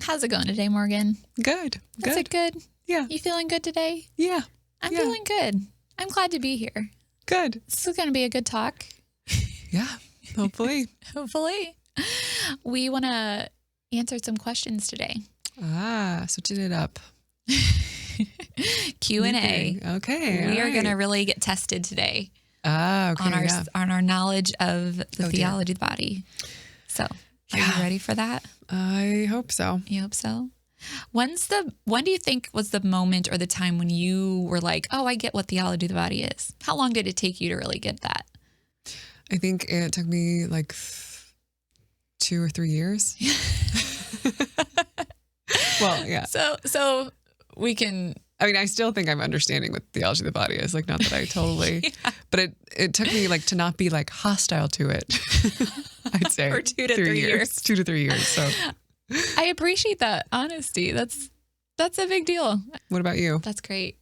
How's it going today, Morgan? Good. Is it good? Yeah. You feeling good today? Yeah. I'm feeling good. I'm glad to be here. Good. This is going to be a good talk. Yeah. Hopefully. Hopefully. We want to answer some questions today. Switching it up. Q&A. Okay. We are going to really get tested today. Okay. On our knowledge of the theology of the body. So, are you ready for that? I hope so. You hope so? When do you think was the moment or the time when you were like, oh, I get what theology of the body is? How long did it take you to really get that? I think it took me like 2 or 3 years. Well, yeah. So we can... I mean, I still think I'm understanding what theology of the body is. Like, not that I totally, but it took me like to not be like hostile to it. I'd say for 2 to 3 years. 2 to 3 years. So I appreciate that honesty. That's a big deal. What about you? That's great.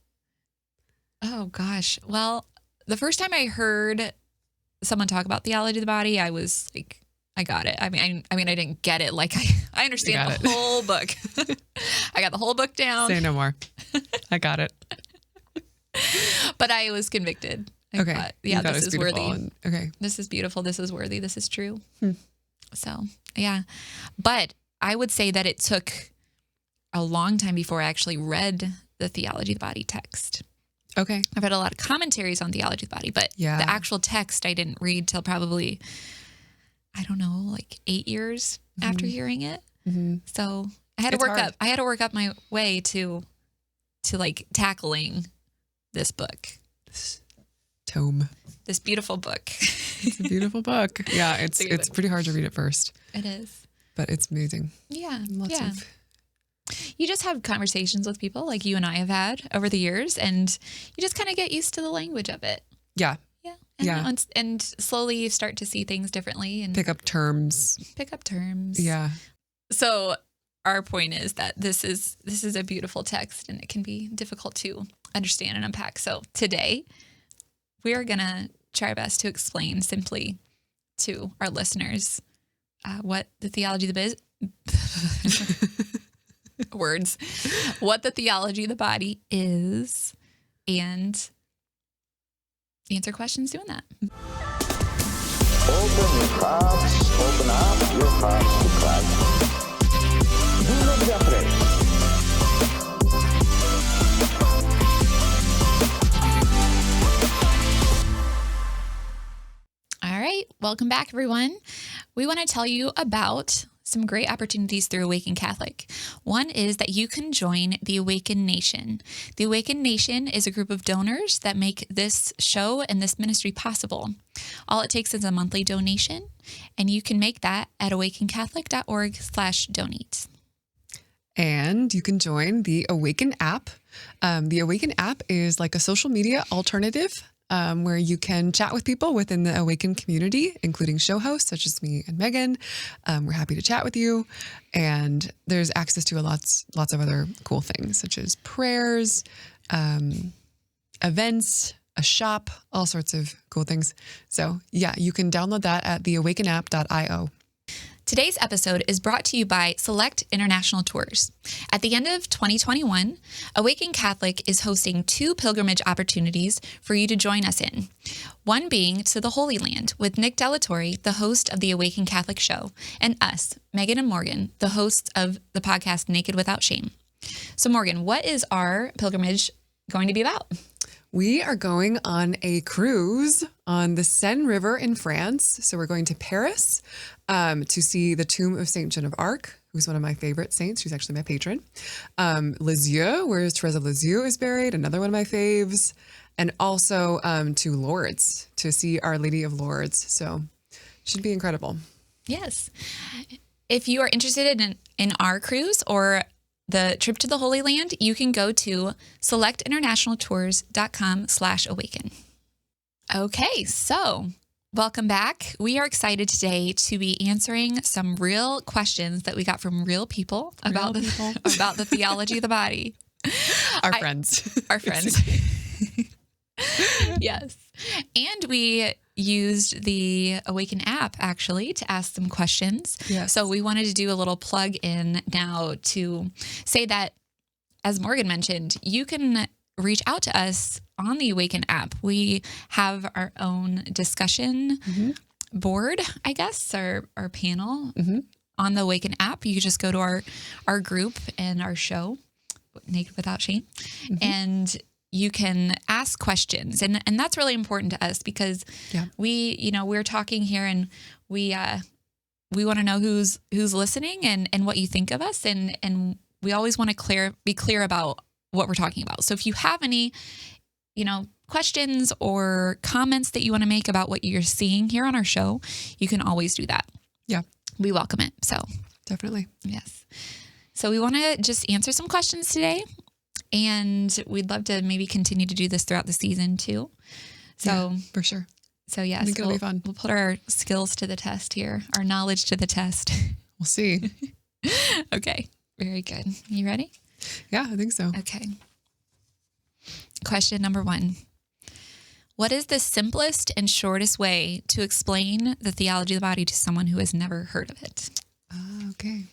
Oh gosh. Well, the first time I heard someone talk about theology of the body, I was like, I got it. I mean, I didn't get it. Like I understand the whole book. I got the whole book down. Say no more. I got it. But I was convicted. I thought, this is worthy. This is beautiful. This is worthy. This is true. So, yeah. But I would say that it took a long time before I actually read the theology of the body text. Okay. I've read a lot of commentaries on theology of the body, but the actual text I didn't read till probably, I don't know, like 8 years after hearing it. So I had to work up my way to like tackling this book. This beautiful book. It's a beautiful book. Yeah, it's pretty hard to read at first. It is. But it's amazing. Yeah. You just have conversations with people like you and I have had over the years, and you just kind of get used to the language of it. Yeah. Yeah. And slowly you start to see things differently and pick up terms. Yeah. So our point is that this is a beautiful text, and it can be difficult to understand and unpack. So today we are going to try our best to explain simply to our listeners what the theology of the what the theology of the body is, and answer questions doing that. Open up your hearts to Christ. Do not be afraid. All right, welcome back, everyone. We want to tell you about some great opportunities through Awaken Catholic. One is that you can join the Awaken Nation. The Awaken Nation is a group of donors that make this show and this ministry possible. All it takes is a monthly donation, and you can make that at awakencatholic.org/donate. And you can join the Awaken app. The Awaken app is like a social media alternative where you can chat with people within the Awaken community, including show hosts such as me and Megan. We're happy to chat with you. And there's access to lots of other cool things, such as prayers, events, a shop, all sorts of cool things. So yeah, you can download that at theawakenapp.io. Today's episode is brought to you by Select International Tours. At the end of 2021, Awaken Catholic is hosting 2 pilgrimage opportunities for you to join us in. One being to the Holy Land with Nick Delatorre, the host of the Awaken Catholic Show, and us, Megan and Morgan, the hosts of the podcast Naked Without Shame. So Morgan, what is our pilgrimage going to be about? We are going on a cruise on the Seine River in France. So we're going to Paris to see the tomb of Saint Joan of Arc, who's one of my favorite saints. She's actually my patron. Lisieux, where Therese of Lisieux is buried, another one of my faves. And also to Lourdes, to see Our Lady of Lourdes. So it should be incredible. Yes. If you are interested in our cruise or the trip to the Holy Land, you can go to selectinternationaltours.com/awaken. Okay, so welcome back. We are excited today to be answering some real questions that we got from real people about the theology of the body. Our friends. Yes. And we used the Awaken app actually to ask some questions. Yes. So we wanted to do a little plug in now to say that, as Morgan mentioned, you can reach out to us on the Awaken app. We have our own discussion board, I guess, our panel on the Awaken app. You can just go to our group and our show, Naked Without Shame, and you can ask questions. And that's really important to us because we're talking here and we want to know who's listening and what you think of us. And we always want to be clear about what we're talking about. So if you have any, questions or comments that you want to make about what you're seeing here on our show, you can always do that. Yeah. We welcome it. So definitely. yes. So we want to just answer some questions today, and we'd love to maybe continue to do this throughout the season too. So for sure. So yes, I think it'll be fun. We'll put our skills to the test here, our knowledge to the test. We'll see. Okay. Very good. You ready? Yeah, I think so. Okay. Question number 1. What is the simplest and shortest way to explain the theology of the body to someone who has never heard of it? Okay.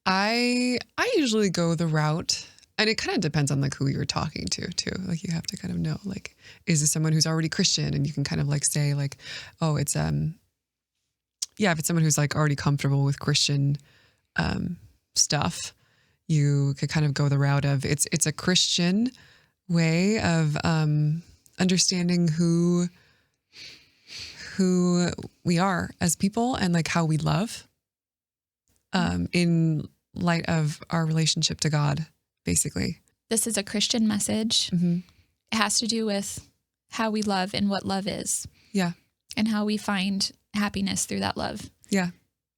I usually go the route, and it kind of depends on like who you're talking to too. Like you have to kind of know, like, is this someone who's already Christian? And you can kind of like say like, oh, it's if it's someone who's like already comfortable with Christian stuff, you could kind of go the route of it's a Christian way of understanding who we are as people and like how we love in light of our relationship to God, basically. This is a Christian message. Mm-hmm. It has to do with how we love and what love is. Yeah. And how we find happiness through that love. Yeah.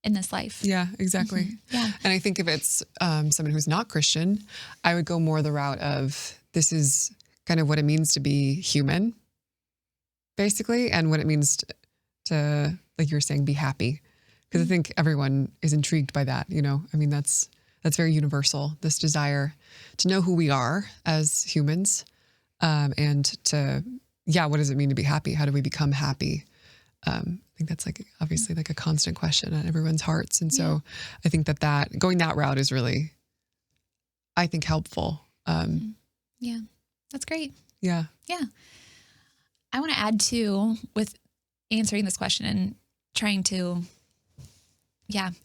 In this life. Yeah, exactly. Mm-hmm. Yeah. And I think if it's someone who's not Christian, I would go more the route of this is kind of what it means to be human, basically, and what it means to like you were saying, be happy. Because I think everyone is intrigued by that, I mean, that's very universal, this desire to know who we are as humans, and to, what does it mean to be happy? How do we become happy? I think that's like obviously like a constant question on everyone's hearts. And so I think that going that route is really, I think, helpful. Yeah, that's great. Yeah. Yeah. I want to add too, with answering this question and trying to,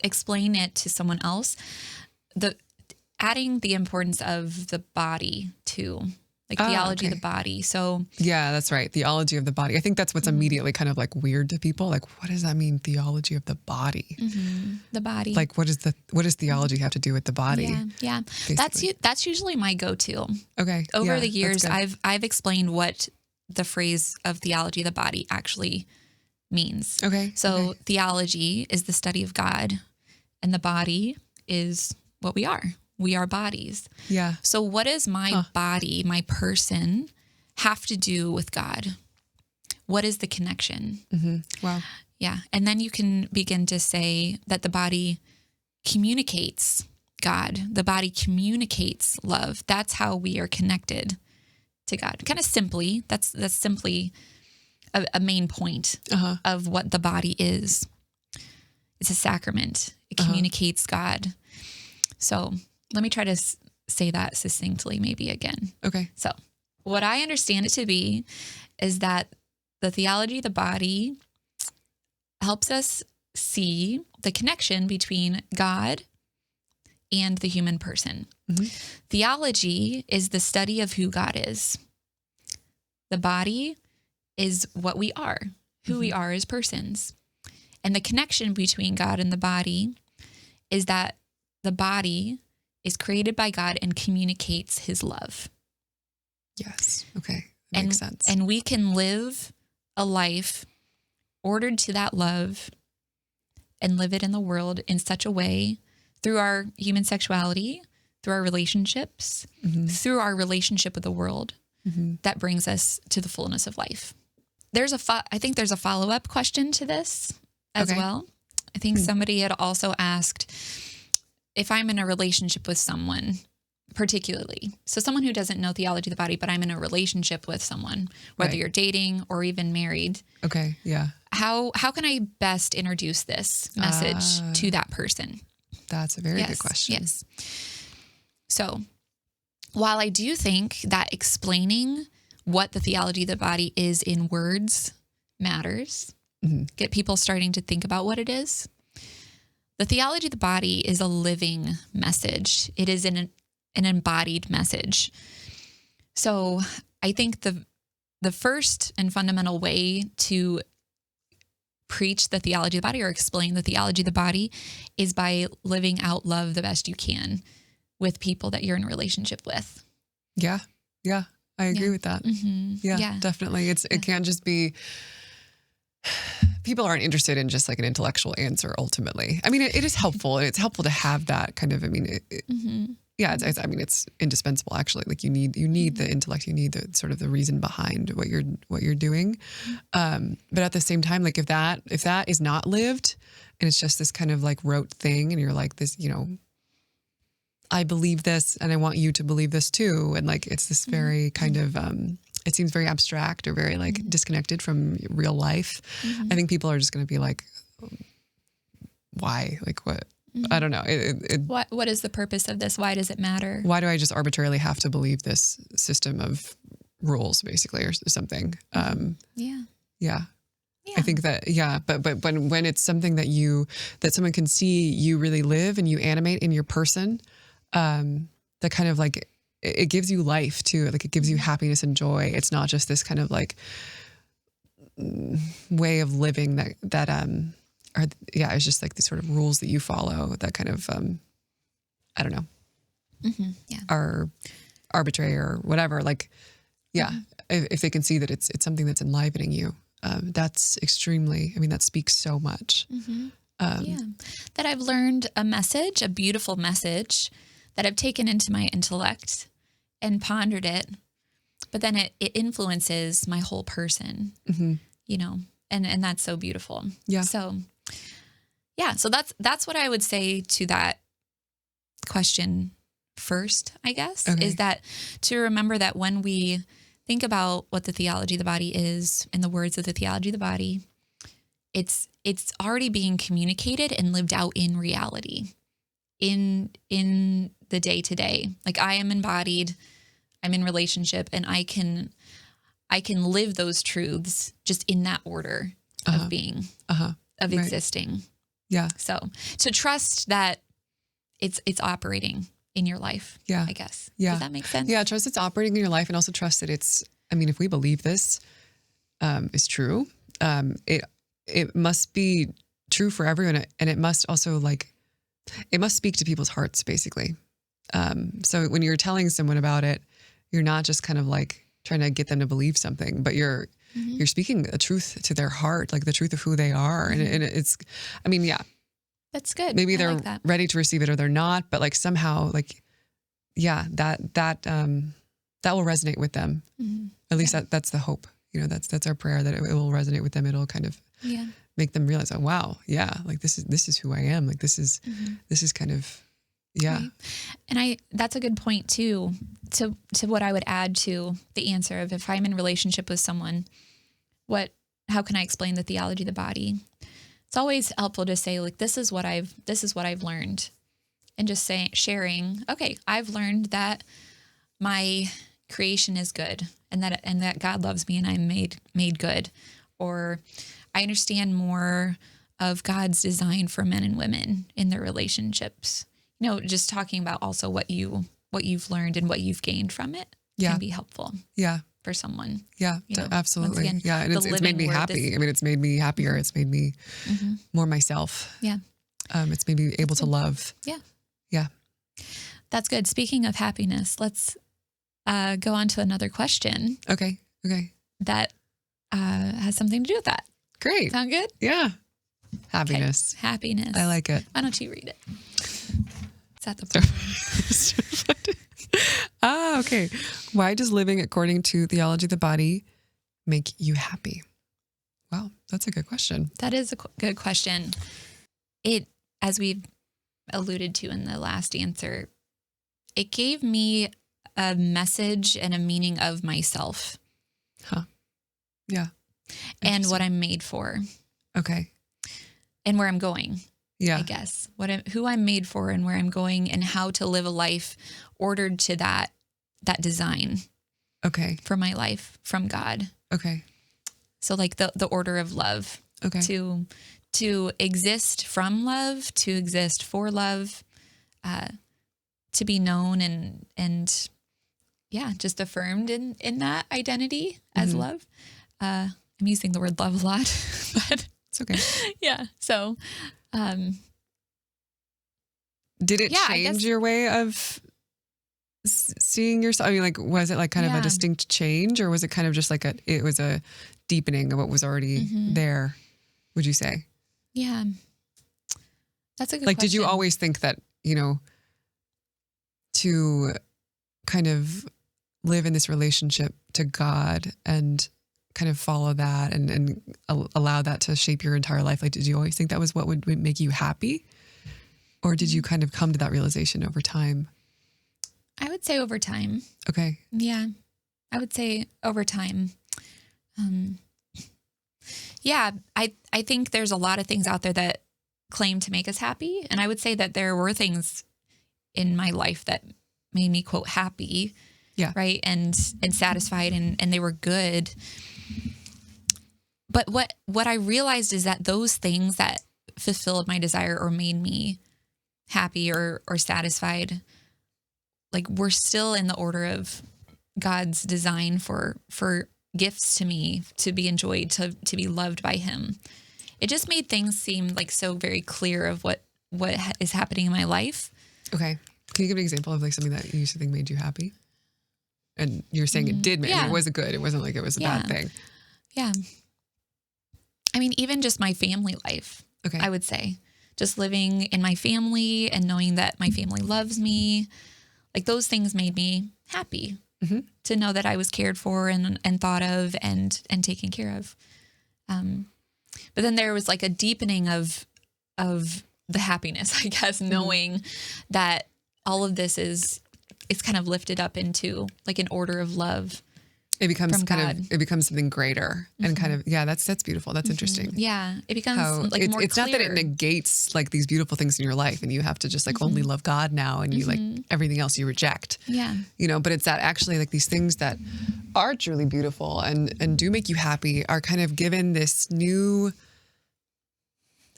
explain it to someone else, adding the importance of the body too. Like theology of the body. So yeah, that's right. Theology of the body. I think that's what's immediately kind of like weird to people. Like, what does that mean? Theology of the body. Mm-hmm. The body. Like, what does theology have to do with the body? Yeah. That's usually my go-to. Okay. Over the years, I've explained what the phrase of theology of the body actually means. Okay. So theology is the study of God, and the body is what we are. We are bodies. Yeah. So what does my body, my person, have to do with God? What is the connection? Mm-hmm. Wow. Yeah. And then you can begin to say that the body communicates God. The body communicates love. That's how we are connected to God. Kind of simply, that's simply a main point of what the body is. It's a sacrament. It communicates God. So let me try to say that succinctly maybe again. Okay. So what I understand it to be is that the theology of the body helps us see the connection between God and the human person. Mm-hmm. Theology is the study of who God is. The body is what we are, who we are as persons. And the connection between God and the body is that the body is created by God and communicates his love. Yes. Okay. That makes sense. And we can live a life ordered to that love and live it in the world in such a way through our human sexuality, through our relationships, through our relationship with the world that brings us to the fullness of life. I think there's a follow-up question to this as well. I think somebody had also asked, if I'm in a relationship with someone particularly. So someone who doesn't know theology of the body, but I'm in a relationship with someone, whether Right. you're dating or even married, Okay. Yeah. how can I best introduce this message to that person? That's a very good question. Yes. So while I do think that explaining what the theology of the body is in words matters, get people starting to think about what it is, the theology of the body is a living message. It is an embodied message. So I think the first and fundamental way to preach the theology of the body or explain the theology of the body is by living out love the best you can with people that you're in a relationship with. Yeah. Yeah. I agree with that. Mm-hmm. Yeah, definitely. It can't just be, people aren't interested in just like an intellectual answer ultimately. I mean, it is helpful, and it's helpful to have that kind of, I mean, it's indispensable actually. Like you need the intellect, you need the sort of the reason behind what you're doing. But at the same time, like if that is not lived and it's just this kind of like rote thing and you're like this, I believe this and I want you to believe this too. And like, it's this very kind of, it seems very abstract or very like disconnected from real life. I think people are just going to be like, why? Like what? I don't know. What is the purpose of this? Why does it matter? Why do I just arbitrarily have to believe this system of rules basically or something? Yeah. I think that, but when it's something that someone can see you really live and you animate in your person, that kind of like, it gives you life too. Like it gives you happiness and joy. It's not just this kind of like way of living it's just like these sort of rules that you follow that kind of, I don't know, are arbitrary or whatever. Like, if they can see that it's something that's enlivening you, that's extremely, I mean, that speaks so much. That I've learned a beautiful message that I've taken into my intellect and pondered it, but then it influences my whole person, and that's so beautiful. Yeah. So that's what I would say to that question first, I guess, is that to remember that when we think about what the theology of the body is and the words of the theology of the body, it's already being communicated and lived out in reality, in the day to day. Like I am embodied, I'm in relationship, and I can live those truths just in that order of being, of existing. Yeah. So to trust that it's operating in your life. Yeah. I guess. Yeah. Does that make sense? Yeah. Trust it's operating in your life, and also trust that it's, I mean, if we believe this is true, it must be true for everyone. And it must also it must speak to people's hearts basically. So when you're telling someone about it, you're not just kind of like trying to get them to believe something, but you're speaking a truth to their heart, like the truth of who they are. And it's, I mean, that's good. Maybe I they're like that. ready to receive it or they're not, but like somehow that will resonate with them. At least that's the hope, that's our prayer, that it will resonate with them. It'll kind of make them realize, oh, wow. Yeah. Like this is who I am. Like this is kind of, Right. And that's a good point too, to what I would add to the answer of if I'm in relationship with someone, how can I explain the theology of the body? It's always helpful to say like, this is what I've learned, and just sharing, okay, I've learned that my creation is good and that God loves me and I'm made good, or I understand more of God's design for men and women in their relationships. Just talking about also what you've learned and what you've gained from it can be helpful. Yeah. For someone. Yeah, absolutely. Again, and it's made me happy. It's made me happier. It's made me more myself. Yeah. It's made me able to love. Yeah. Yeah. That's good. Speaking of happiness, let's go on to another question. Okay. That has something to do with that. Great. Sound good? Yeah. Happiness. Okay. Happiness. I like it. Why don't you read it? Is that the point? Okay. Why does living according to theology of the body make you happy? Wow, that's a good question. That is a good question. It, as we've alluded to in the last answer, it gave me a message and a meaning of myself. Huh. Yeah. And what I'm made for. Okay. And where I'm going. Yeah. I guess who I'm made for and where I'm going and how to live a life ordered to that design. Okay. For my life from God. Okay. So like the order of love. Okay. To exist from love, to exist for love, to be known and yeah, just affirmed in that identity as love. I'm using the word love a lot, but it's okay. Yeah. So, did it change your way of seeing yourself? I mean, like, was it like kind of a distinct change, or was it kind of just like it was a deepening of what was already there, would you say? Yeah. That's a good question. Did you question. always think that, to kind of live in this relationship to God and kind of follow that and allow that to shape your entire life? Like, did you always think that was what would make you happy? Or did you kind of come to that realization over time? I would say over time. Okay. Yeah. I would say over time. Yeah, I think there's a lot of things out there that claim to make us happy. And I would say that there were things in my life that made me, quote, happy. Yeah. Right. And satisfied and they were good. But what I realized is that those things that fulfilled my desire or made me happy or satisfied, like, we're still in the order of God's design for gifts to me, to be enjoyed, to be loved by him. It just made things seem like so very clear of what is happening in my life. Okay. Can you give an example of like something that you used to think made you happy? And you're saying it did make, I mean, it was good. It wasn't like it was a bad thing. Yeah. I mean, even just my family life, I would say. Just living in my family and knowing that my family loves me. Like, those things made me happy to know that I was cared for and thought of and taken care of. But then there was like a deepening of the happiness, I guess, knowing that all of this is kind of lifted up into like an order of love. It becomes it becomes something greater and kind of, that's beautiful. That's interesting. Yeah. It becomes like more it's clear. not that it negates like these beautiful things in your life and you have to just like only love God now and you like everything else you reject. Yeah. But it's that actually like these things that are truly beautiful and do make you happy are kind of given this new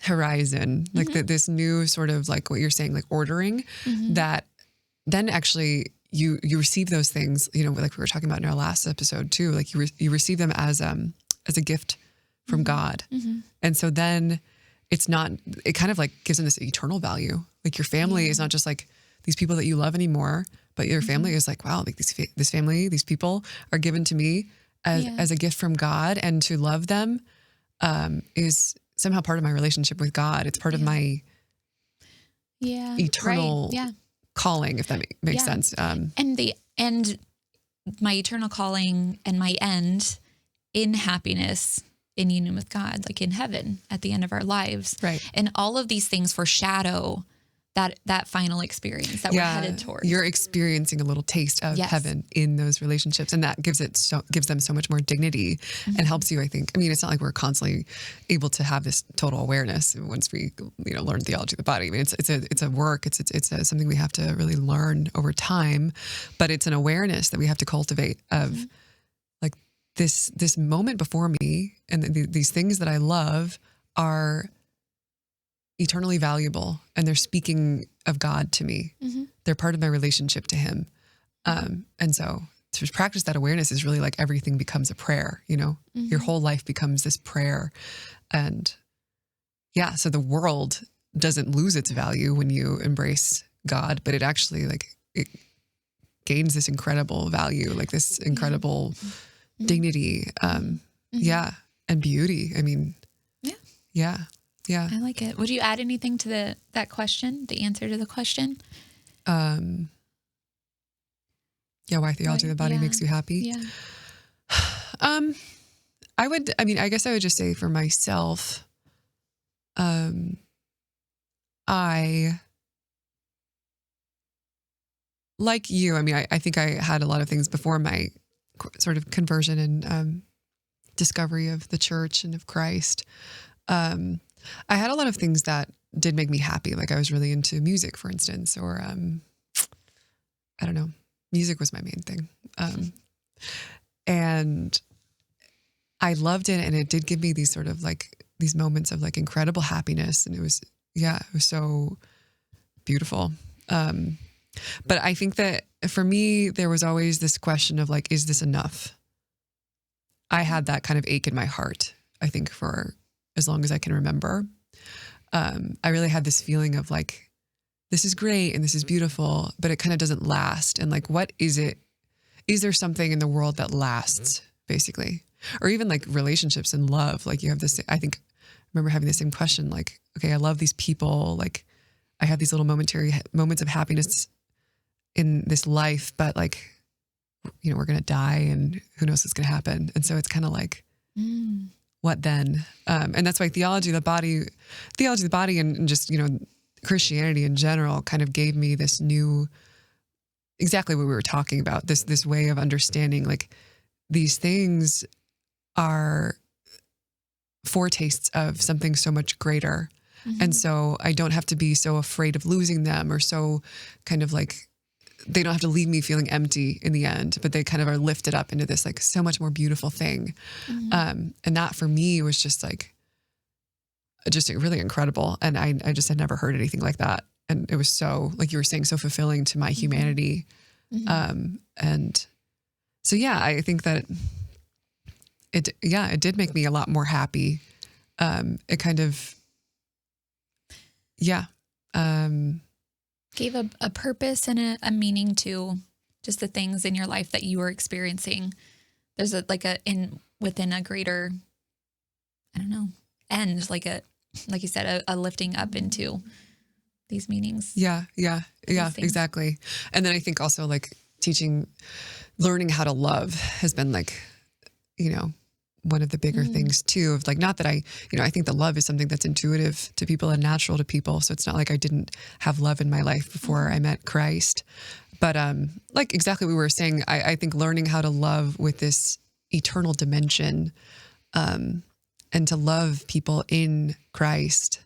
horizon, like this new sort of like what you're saying, like ordering that then actually you receive those things, like we were talking about in our last episode too, like you receive them as a gift from God. And so then it kind of like gives them this eternal value. Like your family is not just like these people that you love anymore, but your family is like, wow, like this family, these people are given to me as a gift from God, and to love them is somehow part of my relationship with God. It's part of my eternal calling, if that makes sense. And my eternal calling and my end in happiness, in union with God, like in heaven at the end of our lives. Right. And all of these things foreshadow that final experience that we're headed towards. You're experiencing a little taste of heaven in those relationships, and that gives them so much more dignity and helps you, I think. I mean, it's not like we're constantly able to have this total awareness once we learn theology of the body. I mean, it's a work. It's something we have to really learn over time, but it's an awareness that we have to cultivate of like this moment before me, and these things that I love are eternally valuable, and they're speaking of God to me. They're part of my relationship to him. And so to practice that awareness is really like everything becomes a prayer, your whole life becomes this prayer. And so the world doesn't lose its value when you embrace God, but it actually it gains this incredible value, like this incredible dignity. And beauty. I mean, yeah. I like it. Would you add anything to that question, the answer to the question? Why theology of the body makes you happy? Yeah. I guess I would just say for myself, I like you, I mean, I think I had a lot of things before my sort of conversion and discovery of the church and of Christ. I had a lot of things that did make me happy. Like I was really into music, for instance, or I don't know, music was my main thing. And I loved it. And it did give me these sort of like these moments of like incredible happiness. And it was so beautiful. But I think that for me, there was always this question of like, is this enough? I had that kind of ache in my heart, I think, for as long as I can remember. I really had this feeling of like, this is great and this is beautiful, but it kind of doesn't last. And like, what is it? Is there something in the world that lasts, basically? Or even like relationships and love. Like you have this, I think, I remember having the same question, like, okay, I love these people. Like I have these little momentary moments of happiness in this life, but like, you know, we're going to die and who knows what's going to happen. And so it's kind of like, what then? And that's why theology of the body and just, you know, Christianity in general kind of gave me this new, exactly what we were talking about, this way of understanding like these things are foretastes of something so much greater. Mm-hmm. And so I don't have to be so afraid of losing them or so kind of like, they don't have to leave me feeling empty in the end, but they kind of are lifted up into this like so much more beautiful thing. Mm-hmm. And that for me was just like, just really incredible. And I just had never heard anything like that. And it was so, like you were saying, so fulfilling to my humanity. Mm-hmm. And so, yeah, I think that it did make me a lot more happy. It kind of, gave a purpose and a meaning to just the things in your life that you were experiencing. There's within a greater, I don't know, end, like you said, a lifting up into these meanings. Yeah, exactly. And then I think also like learning how to love has been like, you know, one of the bigger things too, of like, not that I think that love is something that's intuitive to people and natural to people. So it's not like I didn't have love in my life before I met Christ, but like exactly what we were saying, I think learning how to love with this eternal dimension, and to love people in Christ.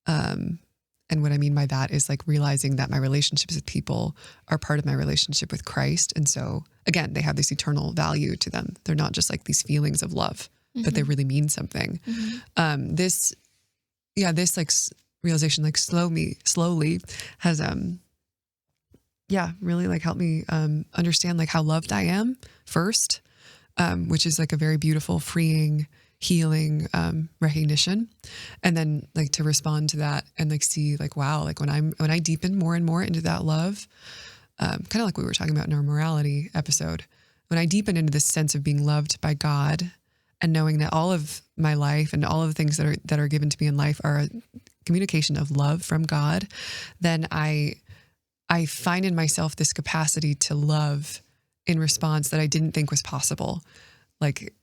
And what I mean by that is like realizing that my relationships with people are part of my relationship with Christ. And so again, they have this eternal value to them. They're not just like these feelings of love, but they really mean something. Mm-hmm. This like realization, like slowly has, really like helped me, understand like how loved I am first, which is like a very beautiful, freeing, healing, recognition. And then like to respond to that and like see like, wow, like when I deepen more and more into that love, kind of like we were talking about in our morality episode, when I deepen into this sense of being loved by God and knowing that all of my life and all of the things that are given to me in life are a communication of love from God, then I find in myself this capacity to love in response that I didn't think was possible. Like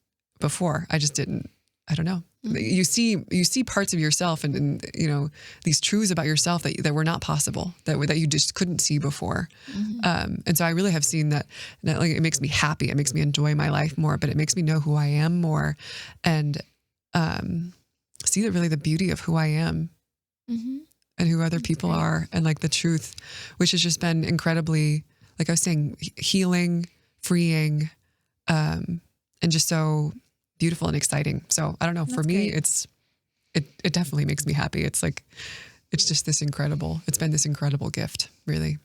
before, I just didn't, I don't know. Mm-hmm. You see parts of yourself and you know, these truths about yourself that were not possible, that you just couldn't see before. Mm-hmm. And so I really have seen that like it makes me happy. It makes me enjoy my life more, but it makes me know who I am more and see that really the beauty of who I am and who other people are and like the truth, which has just been incredibly, like I was saying, healing, freeing, and just so beautiful and exciting. So I don't know, for me, it definitely makes me happy. It's like, it's just it's been this incredible gift, really.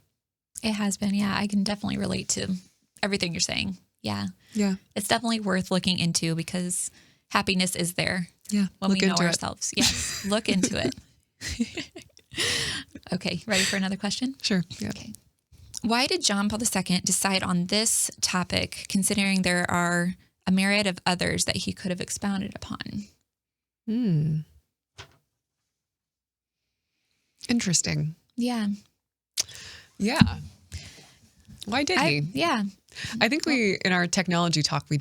It has been. Yeah. I can definitely relate to everything you're saying. Yeah. Yeah. It's definitely worth looking into because happiness is there. Yeah. When we know ourselves. Yes. Look into it. Okay. Ready for another question? Sure. Yeah. Okay. Why did John Paul II decide on this topic, considering there are a myriad of others that he could have expounded upon? Interesting. Yeah. Yeah. Why did he? Yeah. I think in our technology talk, we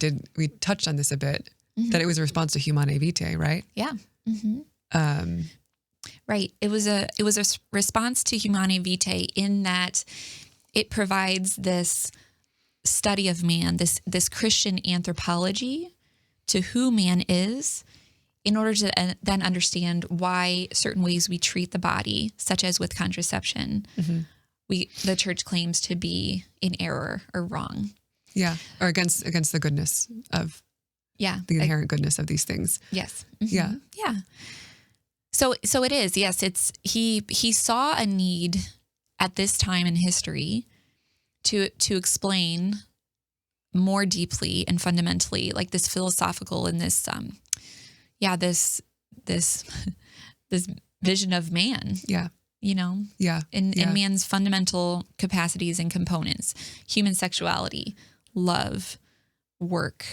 touched on this a bit, that it was a response to Humanae Vitae, right? Yeah. Mm-hmm. Right. It was a response to Humanae Vitae in that it provides this study of man, this Christian anthropology to who man is, in order to then understand why certain ways we treat the body, such as with contraception, the church claims to be in error or wrong. Yeah, or against the goodness of the inherent goodness of these things. Yes. Yeah. Yeah. So it is. Yes, he saw a need at this time in history to explain more deeply and fundamentally, like this philosophical and this this vision of man. Yeah. You know? Yeah. In man's fundamental capacities and components, human sexuality, love, work.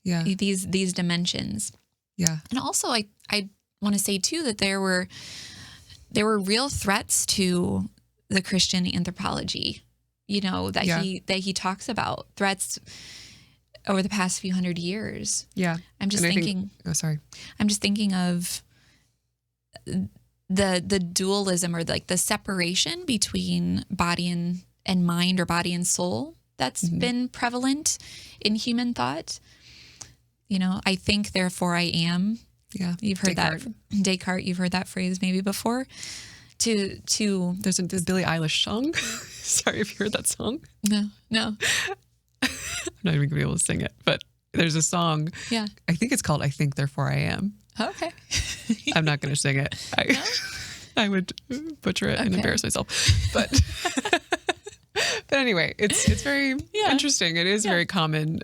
Yeah. These dimensions. Yeah. And also I want to say too that there were real threats to the Christian anthropology, you know, that he talks about, threats over the past few hundred years. Yeah. I'm just thinking of the dualism, or like the separation between body and mind, or body and soul, that's been prevalent in human thought. You know, I think, therefore I am. Yeah. You've heard Descartes, you've heard that phrase maybe before. There's a Billie Eilish song. Sorry if you heard that song. No. I'm not even gonna be able to sing it, but there's a song. Yeah. I think it's called I Think Therefore I Am. Okay. I'm not gonna sing it. I would butcher it and embarrass myself. But anyway, it's very interesting. It is a very common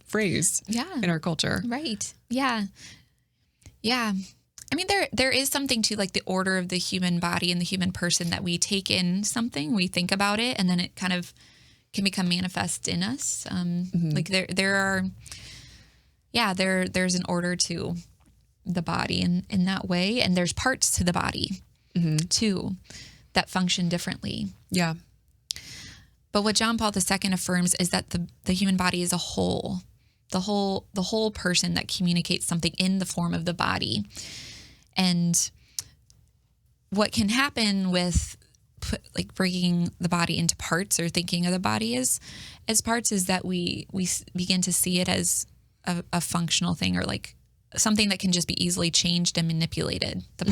phrase in our culture. Right. Yeah. Yeah. I mean, there is something to like the order of the human body and the human person, that we take in something, we think about it, and then it kind of can become manifest in us. Like there's an order to the body in that way, and there's parts to the body too that function differently. Yeah. But what John Paul II affirms is that the human body is a whole, the whole person that communicates something in the form of the body. And what can happen with like breaking the body into parts, or thinking of the body as parts, is that we begin to see it as a functional thing, or like something that can just be easily changed and manipulated. The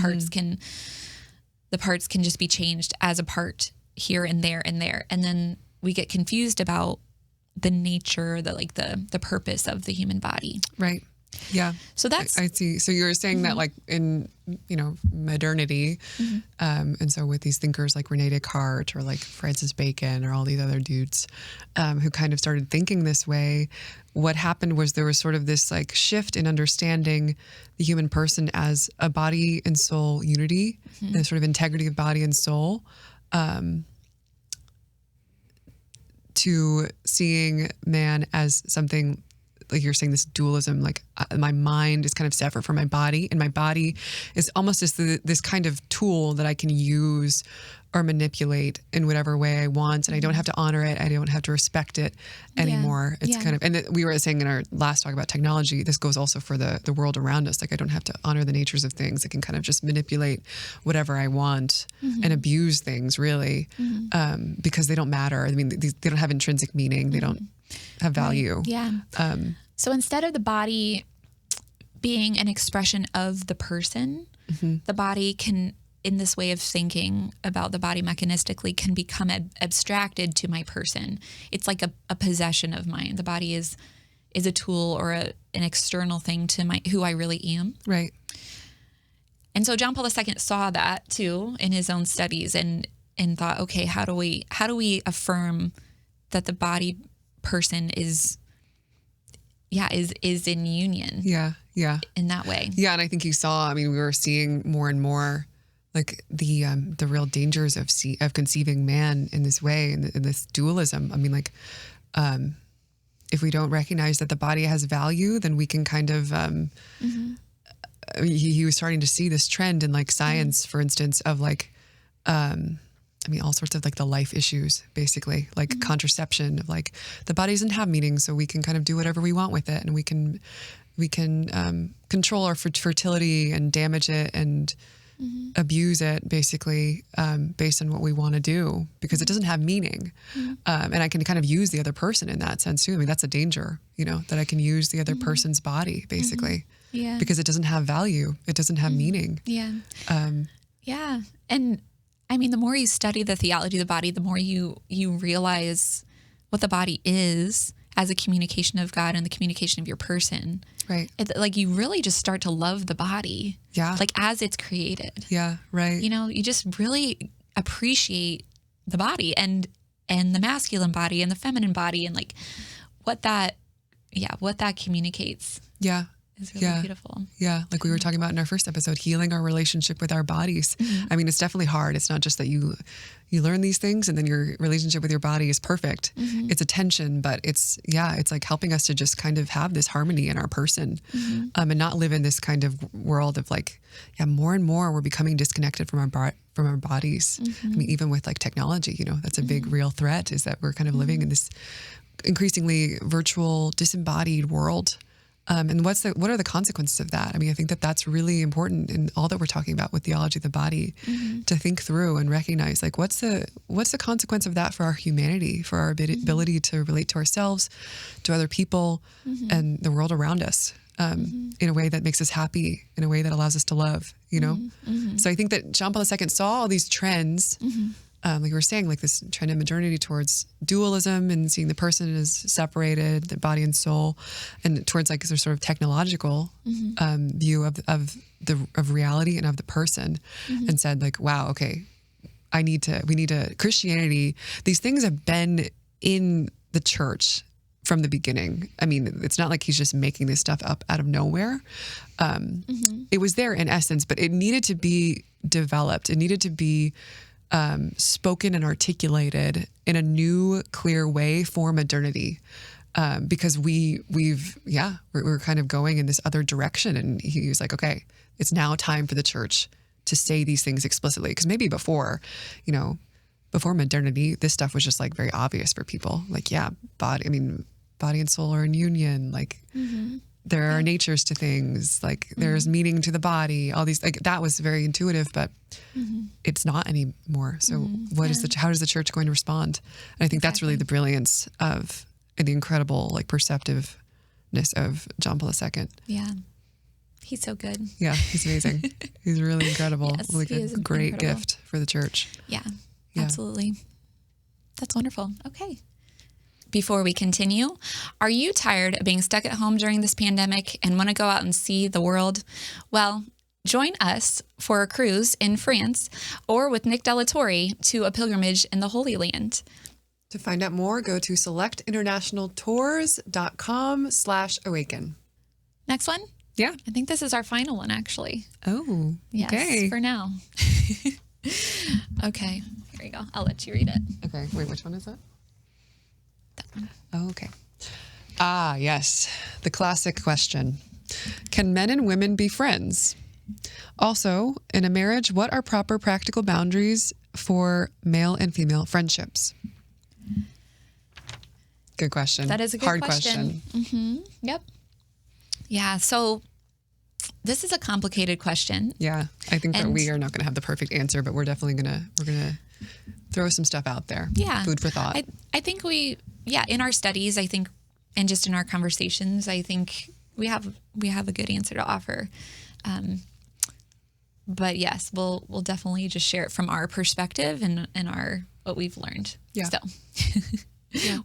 parts can just be changed as a part here and there and there. And then we get confused about the nature, the purpose of the human body. Right. Yeah. So that's, I see. So you were saying that like in, modernity, and so with these thinkers like Rene Descartes, or like Francis Bacon, or all these other dudes, who kind of started thinking this way, what happened was there was sort of this like shift in understanding the human person as a body and soul unity, and a sort of integrity of body and soul, to seeing man as something, like you're saying, this dualism, like my mind is kind of separate from my body, and my body is almost just this kind of tool that I can use or manipulate in whatever way I want, and I don't have to honor it, I don't have to respect it anymore. It's kind of, and we were saying in our last talk about technology, this goes also for the world around us. Like I don't have to honor the natures of things. I can kind of just manipulate whatever I want and abuse things, really, because they don't matter. I mean, they don't have intrinsic meaning. They don't have value. Right. Yeah. So instead of the body being an expression of the person, the body can, in this way of thinking about the body mechanistically, can become abstracted to my person. It's like a possession of mine. The body is a tool, or an external thing to who I really am. Right. And so John Paul II saw that too in his own studies, and thought, okay, how do we affirm that the body person is in union? Yeah. In that way. Yeah. And I think we were seeing more and more like the real dangers of conceiving man in this way, in this dualism. I mean, like, if we don't recognize that the body has value, then we can kind of, he was starting to see this trend in like science, for instance, of like, all sorts of like the life issues, basically, like contraception, of like the body doesn't have meaning, so we can kind of do whatever we want with it, and we can control our fertility and damage it, and abuse it basically based on what we want to do because it doesn't have meaning. And I can kind of use the other person in that sense too. I mean, that's a danger, that I can use the other person's body basically because it doesn't have value. It doesn't have meaning. Yeah. Yeah. And I mean, the more you study the theology of the body, the more you realize what the body is as a communication of God and the communication of your person. Right. Like you really just start to love the body. Yeah. Like as it's created. Yeah. Right. You just really appreciate the body and the masculine body and the feminine body and like what that communicates. Yeah. Is really beautiful. Yeah. Like we were talking about in our first episode, healing our relationship with our bodies. I mean, it's definitely hard. It's not just that you learn these things and then your relationship with your body is perfect. It's a tension, but it's like helping us to just kind of have this harmony in our person and not live in this kind of world of like, more and more we're becoming disconnected from our bodies. I mean, even with like technology, that's a big real threat is that we're kind of living in this increasingly virtual, disembodied world. And what are the consequences of that? I mean, I think that that's really important in all that we're talking about with theology of the body, to think through and recognize like what's the consequence of that for our humanity, for our ability to relate to ourselves, to other people, and the world around us in a way that makes us happy, in a way that allows us to love. So I think that John Paul II saw all these trends. Like we were saying, like this trend in modernity towards dualism and seeing the person as separated, the body and soul, and towards like this sort of technological view of reality and of the person, and said like, wow, okay, we need to Christianity. These things have been in the church from the beginning. I mean, it's not like he's just making this stuff up out of nowhere. It was there in essence, but it needed to be developed. It needed to be spoken and articulated in a new, clear way for modernity, because we're kind of going in this other direction. And he was like, okay, it's now time for the church to say these things explicitly. Because maybe before modernity, this stuff was just like very obvious for people. Like, body and soul are in union. Like, there are natures to things, like there's meaning to the body, all these, like that was very intuitive, but it's not anymore. So how is the church going to respond? And I think that's really the brilliance of and the incredible like perceptiveness of John Paul II. Yeah. He's so good. Yeah, he's amazing. He's really incredible. Yes, like he a is great incredible. gift for the church. Yeah, absolutely. That's wonderful. Okay. Before we continue, are you tired of being stuck at home during this pandemic and want to go out and see the world? Well, join us for a cruise in France or with Nick Delatorre to a pilgrimage in the Holy Land. To find out more, go to selectinternationaltours.com/awaken. Next one? Yeah. I think this is our final one, actually. Oh, Yes, okay. for now. Okay, here we go. I'll let you read it. Okay, wait, which one is that? That one. Oh, okay. Ah, yes. The classic question. Can men and women be friends? Also, in a marriage, what are proper practical boundaries for male and female friendships? Good question. That is a good Hard question. Yep. Yeah, so this is a complicated question. Yeah, I think that And- we are not going to have the perfect answer, but we're definitely we're gonna throw some stuff out there. Yeah. Food for thought. I think in our studies, I think, and just in our conversations, I think we have a good answer to offer. But yes, we'll definitely just share it from our perspective and what we've learned. Yeah. So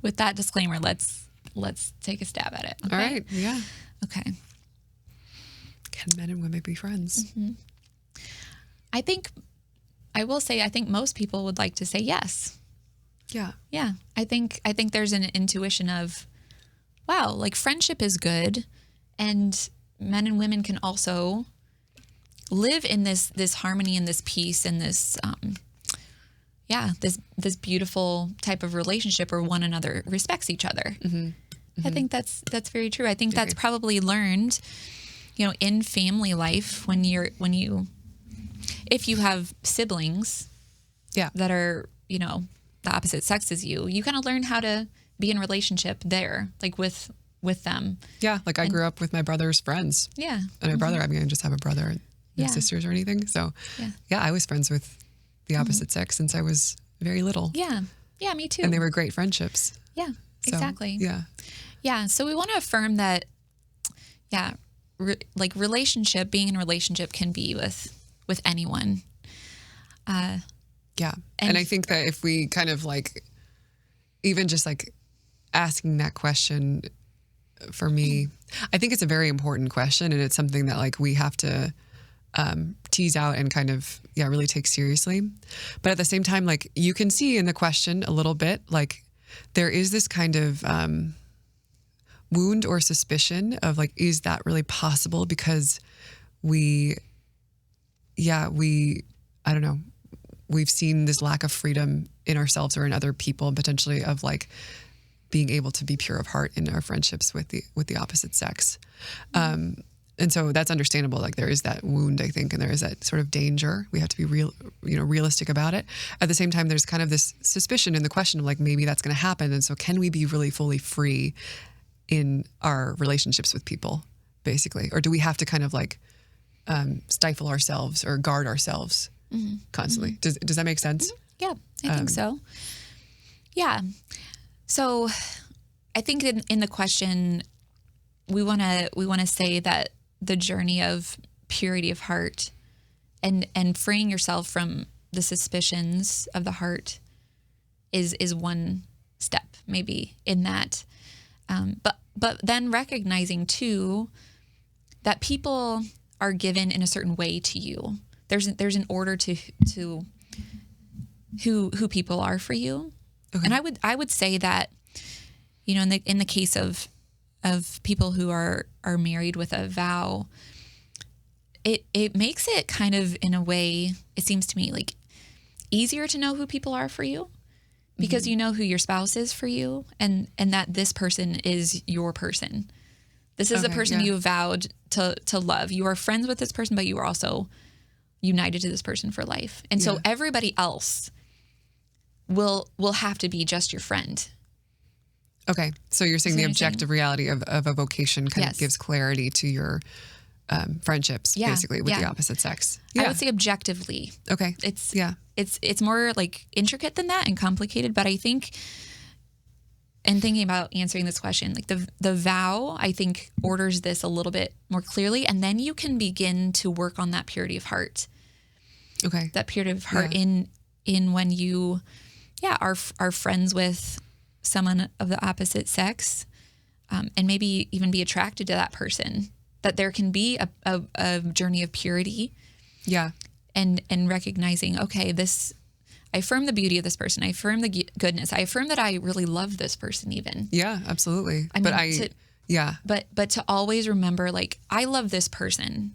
with that disclaimer, let's take a stab at it. Okay? All right. Yeah. Okay. Can men and women be friends? I think most people would like to say yes. Yeah. Yeah. I think there's an intuition of, wow, like friendship is good, and men and women can also live in this harmony and this peace and this this beautiful type of relationship where one another respects each other. I think that's very true. I think that's probably learned, in family life if you have siblings that are, the opposite sex as you kind of learn how to be in relationship there, like with them. Yeah. Like I grew up with my brother's friends. Yeah. And my brother, I just have a brother. no Yeah. sisters or anything. So Yeah. yeah, I was friends with the opposite sex since I was very little. Yeah. Yeah, me too. And they were great friendships. Yeah, So, exactly. Yeah. Yeah. So we want to affirm that, like being in a relationship can be with anyone. Yeah. And I think that if we kind of like, even just like asking that question for me, I think it's a very important question, and it's something that like we have to tease out and kind of, really take seriously. But at the same time, like you can see in the question a little bit, like there is this kind of wound or suspicion of like, is that really possible? Because I don't know, we've seen this lack of freedom in ourselves or in other people, potentially, of like being able to be pure of heart in our friendships with the opposite sex. And so that's understandable. Like there is that wound, I think, and there is that sort of danger. We have to be realistic about it. At the same time, there's kind of this suspicion in the question of like, maybe that's going to happen. And so can we be really fully free in our relationships with people, basically? Or do we have to kind of like stifle ourselves or guard ourselves constantly? Does that make sense? Yeah, I think so. Yeah. So I think in the question, we want to say that the journey of purity of heart and freeing yourself from the suspicions of the heart is one step maybe in that. But then recognizing too that people are given in a certain way to you. There's an order to who people are for you. Okay. And I would say that, in the case of people who are married with a vow, it makes it kind of, in a way, it seems to me like easier to know who people are for you, because you know who your spouse is for you, and that this person is your person. This is the person you vowed to love. You are friends with this person, but you are also united to this person for life. And so everybody else will have to be just your friend. Okay. So you're saying the objective reality of a vocation kind of gives clarity to your friendships, basically, with the opposite sex. Yeah. I would say objectively. Okay. It's more like intricate than that and complicated, but I think, in thinking about answering this question, like the vow, I think, orders this a little bit more clearly, and then you can begin to work on that purity of heart. Okay. That purity of heart in when you are friends with someone of the opposite sex, and maybe even be attracted to that person, that there can be a journey of purity. Yeah. And recognizing, okay, I affirm the beauty of this person. I affirm the goodness. I affirm that I really love this person even. Yeah, absolutely. But to always remember, like, I love this person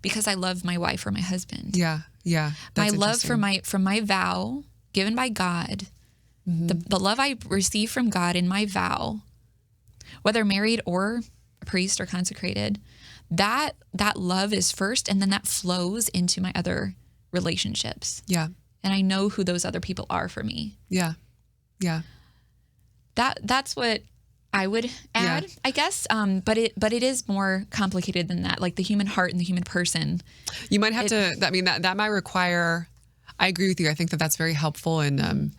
because I love my wife or my husband. Yeah. Yeah. My love for my vow given by God, the love I receive from God in my vow, whether married or a priest or consecrated, that love is first, and then that flows into my other relationships. Yeah. And I know who those other people are for me. Yeah. Yeah. That's what I would add, I guess. But it is more complicated than that. Like the human heart and the human person. You might have to, I mean, that might require, I agree with you. I think that's very helpful. And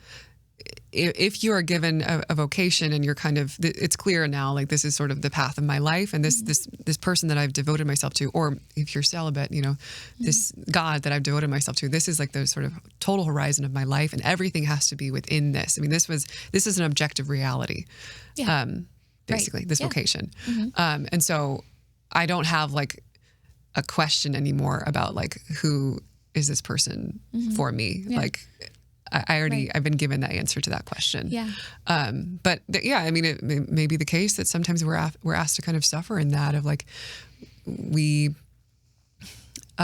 if you are given a vocation and you're kind of, it's clear now, like this is sort of the path of my life, and this person that I've devoted myself to, or if you're celibate, this God that I've devoted myself to, this is like the sort of total horizon of my life, and everything has to be within this. I mean, this is an objective reality, basically, this vocation. And so I don't have like a question anymore about like, who is this person for me? Yeah. Like, I've been given that answer to that question. Yeah. But I mean, it may be the case that sometimes we're asked to kind of suffer in that of like, we'll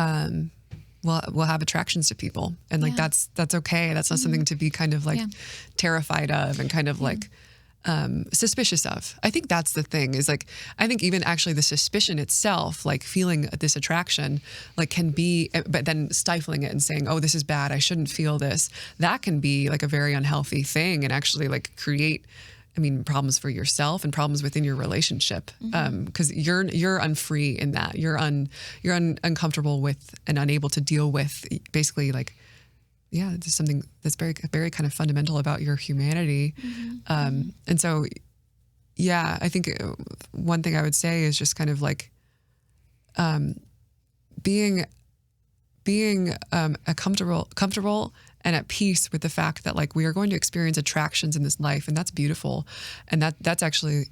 have attractions to people, and like, that's okay. That's not something to be kind of like terrified of and kind of like, suspicious of. I think that's the thing, is like, I think even actually the suspicion itself, like feeling this attraction, like can be, but then stifling it and saying, oh, this is bad, I shouldn't feel this, that can be like a very unhealthy thing, and actually like create problems for yourself and problems within your relationship. Because you're unfree in that. You're uncomfortable with and unable to deal with basically like, just something that's very, very kind of fundamental about your humanity. And so, I think one thing I would say is just kind of like being comfortable and at peace with the fact that like we are going to experience attractions in this life, and that's beautiful, and that's actually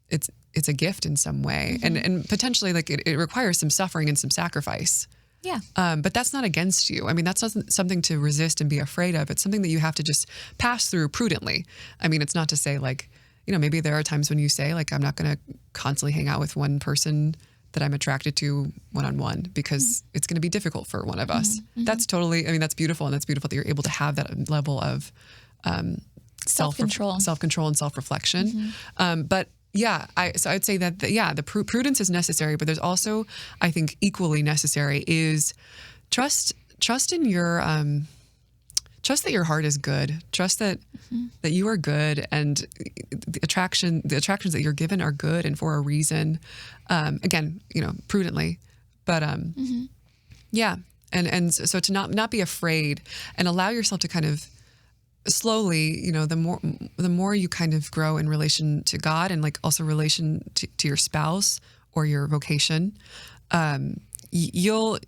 it's a gift in some way, and potentially like it requires some suffering and some sacrifice. Yeah. But that's not against you. That's not something to resist and be afraid of. It's something that you have to just pass through prudently. It's not to say like, maybe there are times when you say like, I'm not going to constantly hang out with one person that I'm attracted to one-on-one because it's going to be difficult for one of us. That's totally, that's beautiful. And that's beautiful that you're able to have that level of self-control and self-reflection. But so I'd say that the prudence is necessary, but there's also, I think, equally necessary is trust in your, trust that your heart is good. Trust that you are good, and the attractions that you're given are good and for a reason. Again, prudently, but and so to not be afraid and allow yourself to kind of slowly, the more you kind of grow in relation to God and like also relation to your spouse or your vocation, your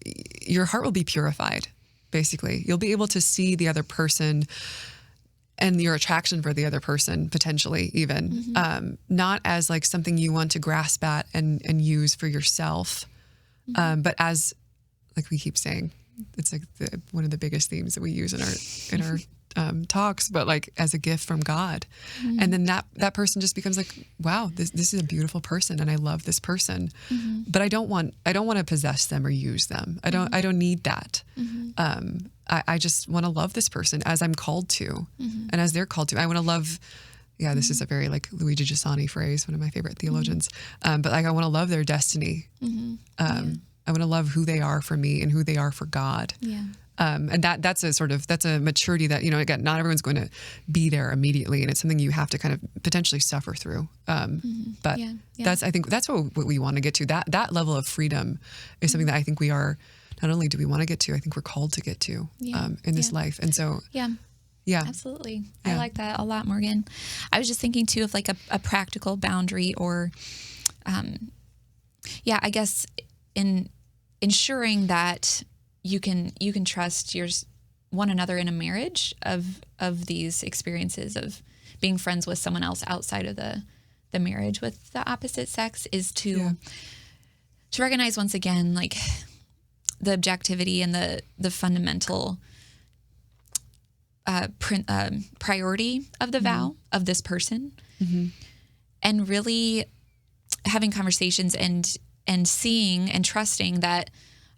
heart will be purified. Basically, you'll be able to see the other person and your attraction for the other person, potentially even, not as like something you want to grasp at and use for yourself, but as, like we keep saying, it's like one of the biggest themes that we use in our talks, but like as a gift from God. And then that person just becomes like, wow, this is a beautiful person, and I love this person, but I don't want to possess them or use them. I don't need that. I just want to love this person as I'm called to, and as they're called to. I want to love. Yeah, this is a very like Luigi Giussani phrase, one of my favorite theologians. But like I want to love their destiny. I want to love who they are for me and who they are for God. Yeah. And that's a maturity that, again, not everyone's going to be there immediately, and it's something you have to kind of potentially suffer through. But I think that's what we want to get to. That level of freedom is something that I think we are, not only do we want to get to, I think we're called to get to in this life. And so, absolutely. I like that a lot, Morgan. I was just thinking too of like a practical boundary, or, I guess in ensuring that you can trust one another in a marriage of these experiences of being friends with someone else outside of the marriage with the opposite sex is to recognize once again like the objectivity and the fundamental priority of the vow of this person, and really having conversations and seeing and trusting that,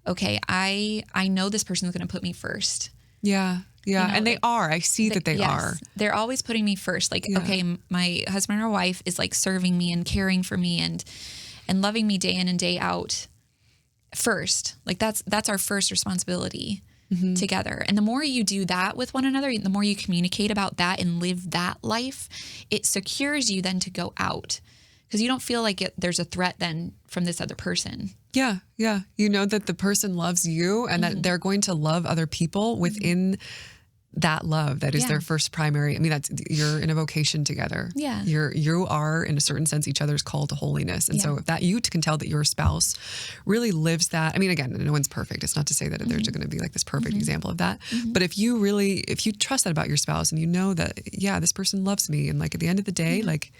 okay, I know this person is going to put me first. Yeah. And they are. I see that they are. They're always putting me first. Like, okay, my husband or wife is like serving me and caring for me and loving me day in and day out first. Like that's our first responsibility together. And the more you do that with one another, the more you communicate about that and live that life, it secures you then to go out. Because you don't feel like there's a threat then from this other person. Yeah. You know that the person loves you and that they're going to love other people within that love. That is their first primary. You're in a vocation together. Yeah. You are, in a certain sense, each other's call to holiness. And so if that you can tell that your spouse really lives that. Again, no one's perfect. It's not to say that there's going to be like this perfect example of that. But if you trust that about your spouse and you know that, this person loves me. And like at the end of the day, like,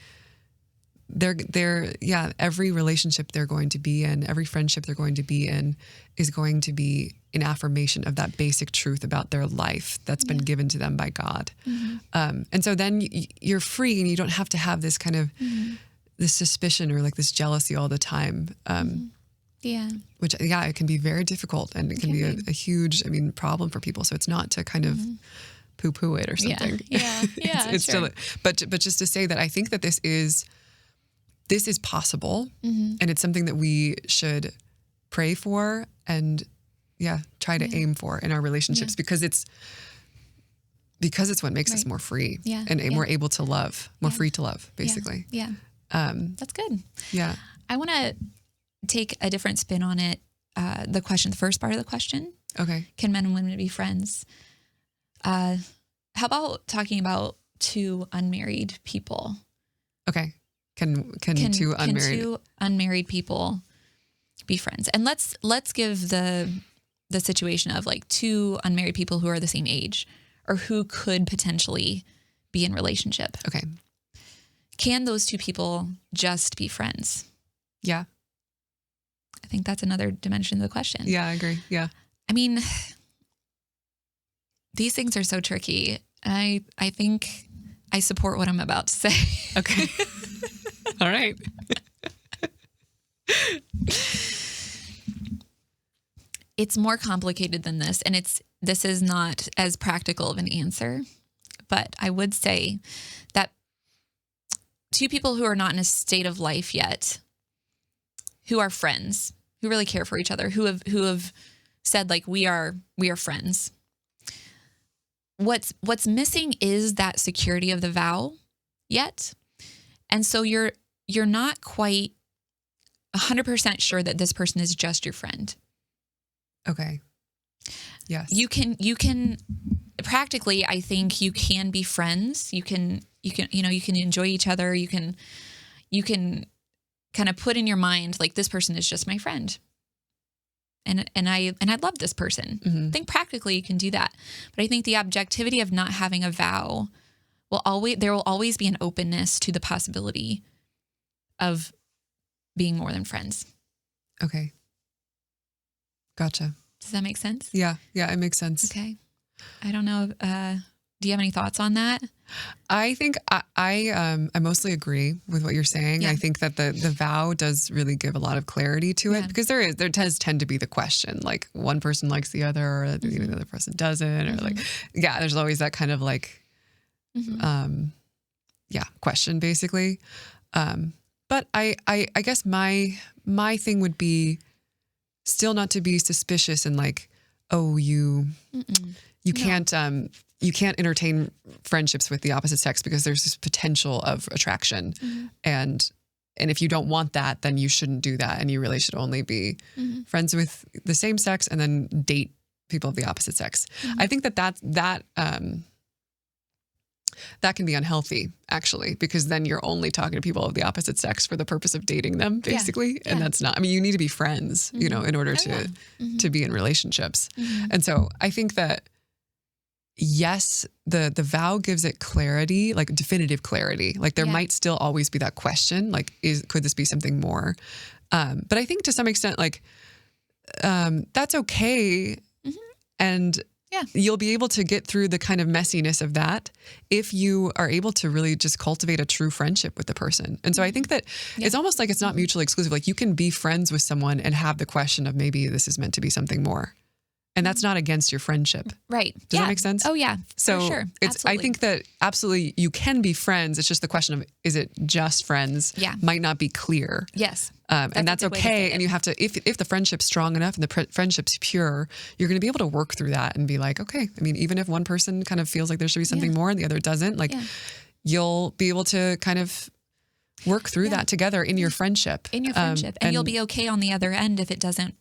every relationship they're going to be in, every friendship they're going to be in is going to be an affirmation of that basic truth about their life that's been given to them by God. And so then you're free and you don't have to have this kind of this suspicion or like this jealousy all the time. Which, it can be very difficult and it can be a huge, problem for people. So it's not to kind of poo-poo it or something. It's sure. Still, but just to say that I think that this is possible, and it's something that we should pray for and try to aim for in our relationships, because because it's what makes us Right. more free Yeah, and yeah. more able to love, more Yeah. free to love, basically. Yeah. That's good. Yeah. I want to take a different spin on it. The first part of the question, Okay. can men and women be friends? How about talking about two unmarried people? Okay. Can two unmarried people be friends? And let's give the situation of like two unmarried people who are the same age or who could potentially be in relationship. Okay. Can those two people just be friends? Yeah. I think that's another dimension of the question. Yeah, I agree. Yeah. I mean, these things are so tricky. I think I support what I'm about to say. Okay. All right. It's more complicated than this, and this is not as practical of an answer. But I would say that two people who are not in a state of life yet, who are friends, who really care for each other, who have said like we are friends. What's missing is that security of the vow yet. And so you're not quite 100% sure that this person is just your friend. Okay. Yes. You can practically, I think you can be friends. You can enjoy each other. You can kind of put in your mind like this person is just my friend. And I love this person. Mm-hmm. I think practically you can do that. But I think the objectivity of not having a vow there will always be an openness to the possibility of being more than friends. Okay. Gotcha. Does that make sense? Yeah. Yeah, it makes sense. Okay. I don't know. Do you have any thoughts on that? I think I mostly agree with what you're saying. Yeah. I think that the vow does really give a lot of clarity to it, Yeah. because there does tend to be the question, like one person likes the other, or the other person doesn't, or like, yeah, there's always that kind of like, question basically. But I guess my thing would be still not to be suspicious and like, oh, you can't entertain friendships with the opposite sex because there's this potential of attraction. And if you don't want that, then you shouldn't do that. And you really should only be friends with the same sex and then date people of the opposite sex. I think that can be unhealthy, actually, because then you're only talking to people of the opposite sex for the purpose of dating them, basically. And that's not, I mean, you need to be friends, in order to be in relationships. And so I think that, yes, the vow gives it clarity, like definitive clarity. Like there might still always be that question, like, could this be something more? But I think to some extent, like, that's okay. And you'll be able to get through the kind of messiness of that if you are able to really just cultivate a true friendship with the person. And so I think that it's almost like it's not mutually exclusive. Like you can be friends with someone and have the question of maybe this is meant to be something more. And that's not against your friendship. Right. Does that make sense? Oh yeah. So for sure. I think that absolutely you can be friends. It's just the question of, is it just friends? Yeah. Might not be clear. Yes. And that's okay. And you have to, if the friendship's strong enough and the friendship's pure, you're going to be able to work through that and be like, okay, I mean, even if one person kind of feels like there should be something more and the other doesn't, like you'll be able to kind of work through that together in your friendship. In your friendship. And you'll be okay on the other end if it doesn't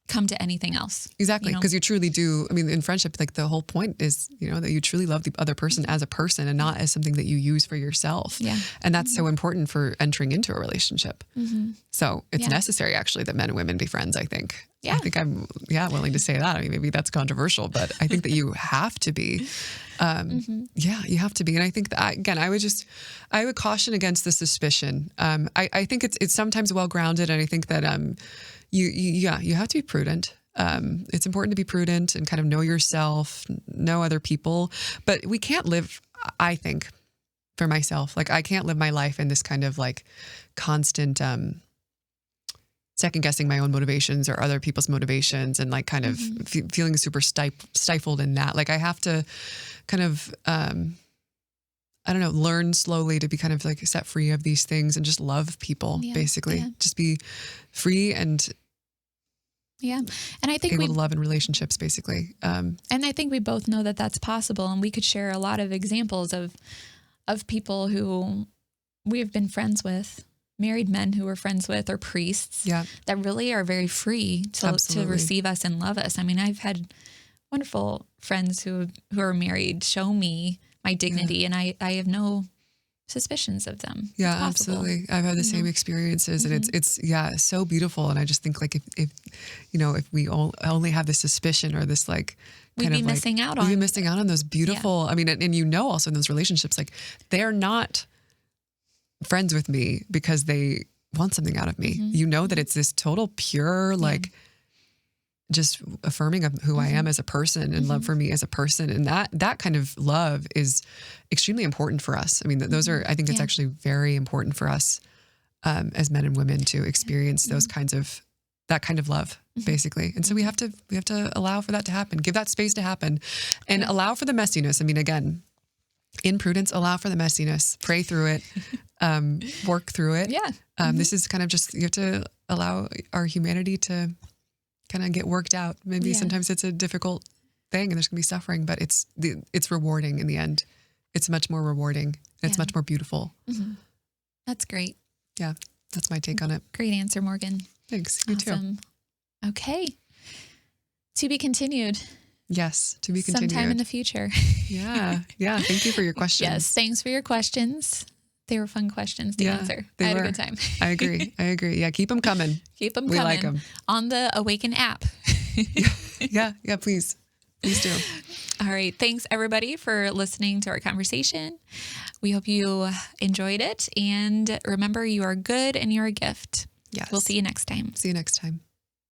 come to anything else. Exactly. Because you truly do. I mean, in friendship, like the whole point is, that you truly love the other person as a person and not as something that you use for yourself. Yeah. And that's so important for entering into a relationship. So it's necessary actually that men and women be friends, I think. Yeah. I think I'm, willing to say that. I mean, maybe that's controversial, but I think that you have to be. You have to be. And I think that, again, I would caution against the suspicion. I think it's sometimes well-grounded. And I think that, you have to be prudent. It's important to be prudent and kind of know yourself, know other people, but we can't live, I think, for myself, like I can't live my life in this kind of like constant, second guessing my own motivations or other people's motivations and like kind of feeling super stifled in that. Like I have to kind of, learn slowly to be kind of like set free of these things and just love people, basically. Just be free and Yeah. And I think able to love in relationships, basically. And I think we both know that that's possible. And we could share a lot of examples of people who we have been friends with, married men who we're friends with, or priests that really are very free to receive us and love us. I mean, I've had wonderful friends who are married show me my dignity, and I have no suspicions of them. Yeah, absolutely. I've had the same experiences, and it's so beautiful. And I just think like if we only have this suspicion or this like we'd be missing out on those beautiful. I mean, and also in those relationships, like they're not friends with me because they want something out of me. That it's this total pure like just affirming of who I am as a person and love for me as a person. And that kind of love is extremely important for us. I mean, those are, I think it's actually very important for us as men and women to experience that kind of love, basically. And so we have to allow for that to happen, give that space to happen, and allow for the messiness. I mean, again, in prudence, allow for the messiness, pray through it, work through it. Yeah. This is kind of just, you have to allow our humanity to kind of get worked out. Maybe sometimes it's a difficult thing and there's gonna be suffering, but it's rewarding in the end. It's much more rewarding. And it's much more beautiful. That's great. Yeah. That's my take on it. Great answer, Morgan. Thanks. You too. Okay. To be continued. Yes. To be continued. Sometime in the future. Yeah. Yeah. Thank you for your questions. Yes. Thanks for your questions. They were fun questions to answer. I had a good time. I agree. Yeah. Keep them coming. Keep them coming. We like them. On the AWAKEN app. Yeah. Please do. All right. Thanks, everybody, for listening to our conversation. We hope you enjoyed it. And remember, you are good and you're a gift. Yes. We'll see you next time. See you next time.